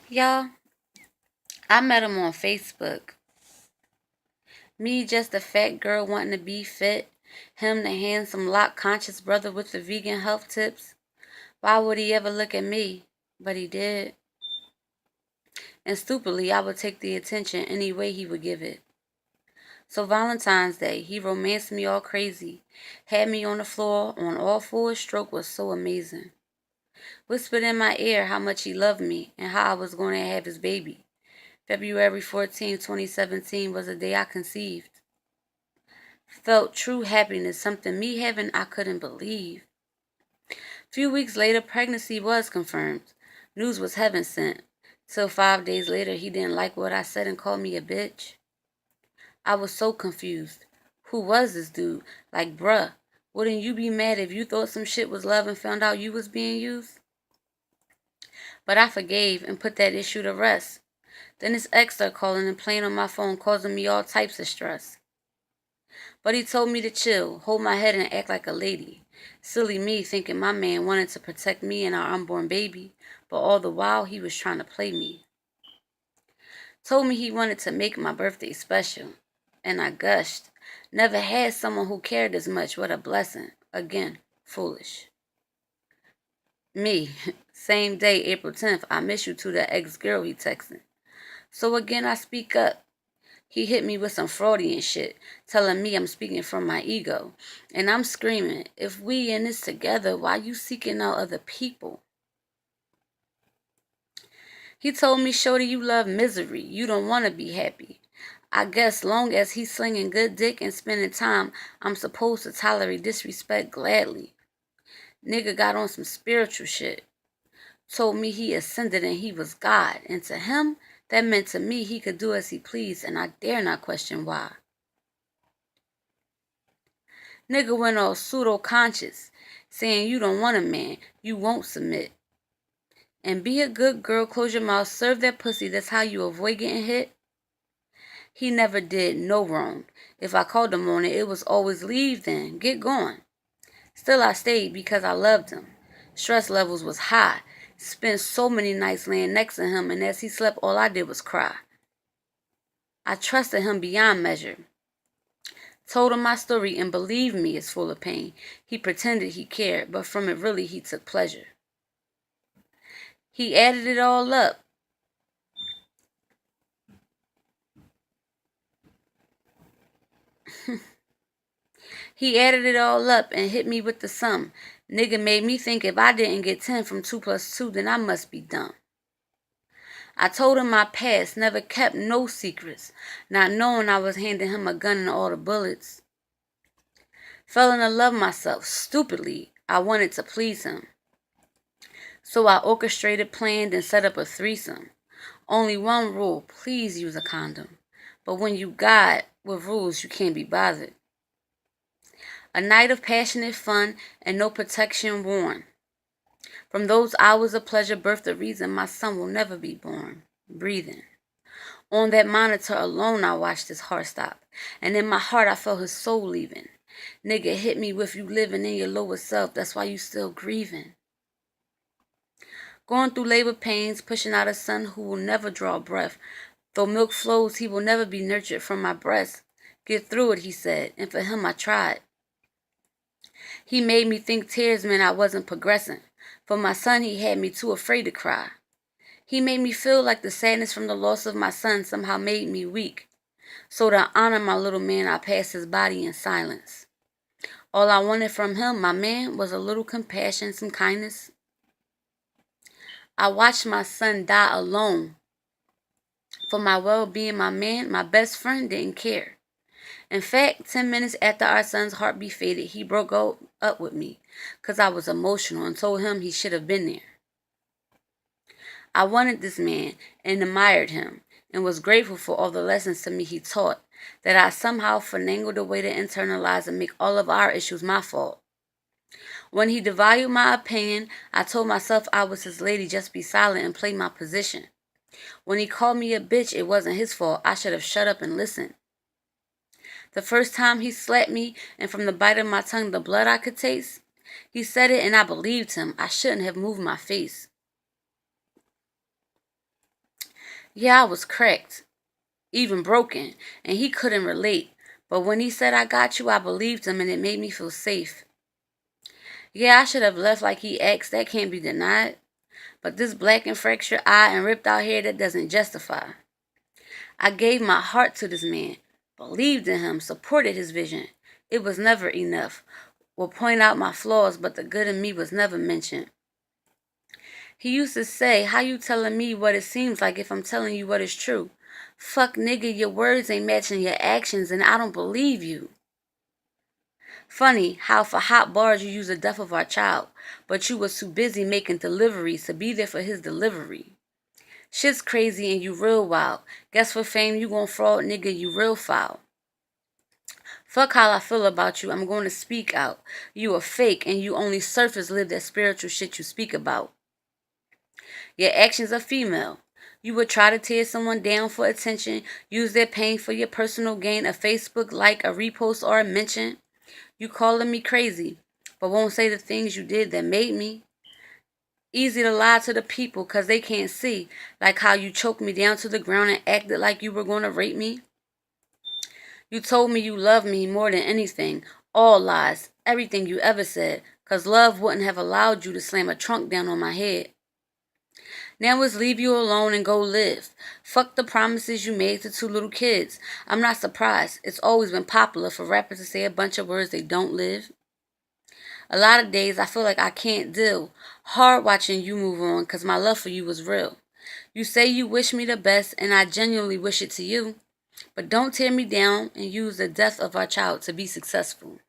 Y'all, I met him on Facebook. Me, just a fat girl wanting to be fit. Him, the handsome, lock conscious brother with the vegan health tips. Why would he ever look at me? But he did. And stupidly, I would take the attention any way he would give it. So Valentine's Day, he romanced me all crazy. Had me on the floor on all fours. Stroke was so amazing. Whispered in my ear how much he loved me and how I was going to have his baby. February 14, 2017 was the day I conceived. Felt true happiness, something me having I couldn't believe. Few weeks later, pregnancy was confirmed. News was heaven sent. Till 5 days later, he didn't like what I said and called me a bitch. I was so confused. Who was this dude? Like, bruh, wouldn't you be mad if you thought some shit was love and found out you was being used? But I forgave and put that issue to rest. Then his ex started calling and playing on my phone, causing me all types of stress. But he told me to chill, hold my head and act like a lady. Silly me thinking my man wanted to protect me and our unborn baby, but all the while he was trying to play me. Told me he wanted to make my birthday special. And I gushed. Never had someone who cared as much. What a blessing. Again, foolish. Me, same day, April 10th, I miss you to the ex-girl he texting. So again, I speak up. He hit me with some Freudian shit, telling me I'm speaking from my ego. And I'm screaming, if we in this together, why you seeking out other people? He told me, shorty, you love misery. You don't want to be happy. I guess long as he's slinging good dick and spending time, I'm supposed to tolerate disrespect gladly. Nigga got on some spiritual shit. Told me he ascended and he was God. And to him, that meant to me he could do as he pleased, and I dare not question why. Nigga went all pseudo-conscious, saying you don't want a man, you won't submit. And be a good girl, close your mouth, serve that pussy, that's how you avoid getting hit. He never did no wrong. If I called him on it, it was always leave then, get going. Still I stayed because I loved him. Stress levels was high. Spent so many nights laying next to him, and as he slept, all I did was cry. I trusted him beyond measure. Told him my story, and believe me, it's full of pain. He pretended he cared, but from it really he took pleasure. He added it all up. He added it all up and hit me with the sum. Nigga made me think if I didn't get 10 from 2 plus 2, then I must be dumb. I told him my past, never kept no secrets, not knowing I was handing him a gun and all the bullets. Fell in love myself, stupidly. I wanted to please him. So I orchestrated, planned, and set up a threesome. Only one rule, please use a condom. But when you got with rules, you can't be bothered. A night of passionate fun and no protection worn. From those hours of pleasure birthed the reason my son will never be born. Breathing. On that monitor alone I watched his heart stop. And in my heart I felt his soul leaving. Nigga hit me with you living in your lower self. That's why you still grieving. Going through labor pains, pushing out a son who will never draw breath. Though milk flows, he will never be nurtured from my breast. Get through it, he said, and for him I tried. He made me think tears meant I wasn't progressing. For my son, he had me too afraid to cry. He made me feel like the sadness from the loss of my son somehow made me weak. So to honor my little man, I passed his body in silence. All I wanted from him, my man, was a little compassion, some kindness. I watched my son die alone. For my well-being, my man, my best friend, didn't care. In fact, 10 minutes after our son's heartbeat faded, he broke up with me because I was emotional and told him he should have been there. I wanted this man and admired him and was grateful for all the lessons to me he taught, that I somehow finagled a way to internalize and make all of our issues my fault. When he devalued my opinion, I told myself I was his lady, just be silent and play my position. When he called me a bitch, it wasn't his fault. I should have shut up and listened. The first time he slapped me, and from the bite of my tongue the blood I could taste, he said it and I believed him. I shouldn't have moved my face. Yeah, I was cracked, even broken, and he couldn't relate. But when he said I got you, I believed him and it made me feel safe. Yeah, I should have left like he asked, that can't be denied. But this black and fractured eye and ripped out hair, that doesn't justify. I gave my heart to this man, believed in him, supported his vision. It was never enough. Will point out my flaws, but the good in me was never mentioned. He used to say, how you telling me what it seems like if I'm telling you what is true? Fuck nigga, your words ain't matching your actions and I don't believe you. Funny how for hot bars you use the death of our child, but you was too busy making deliveries to be there for his delivery. Shit's crazy and you real wild. Guess for fame you gon' fraud, nigga, you real foul. Fuck how I feel about you, I'm going to speak out. You a fake and you only surface live that spiritual shit you speak about. Your actions are female. You would try to tear someone down for attention, use their pain for your personal gain, a Facebook like, a repost, or a mention. You calling me crazy, but won't say the things you did that made me. Easy to lie to the people cause they can't see, like how you choked me down to the ground and acted like you were gonna rape me. You told me you loved me more than anything. All lies, everything you ever said, cause love wouldn't have allowed you to slam a trunk down on my head. Now it's leave you alone and go live. Fuck the promises you made to two little kids. I'm not surprised. It's always been popular for rappers to say a bunch of words they don't live. A lot of days I feel like I can't deal. Hard watching you move on because my love for you was real. You say you wish me the best and I genuinely wish it to you. But don't tear me down and use the death of our child to be successful.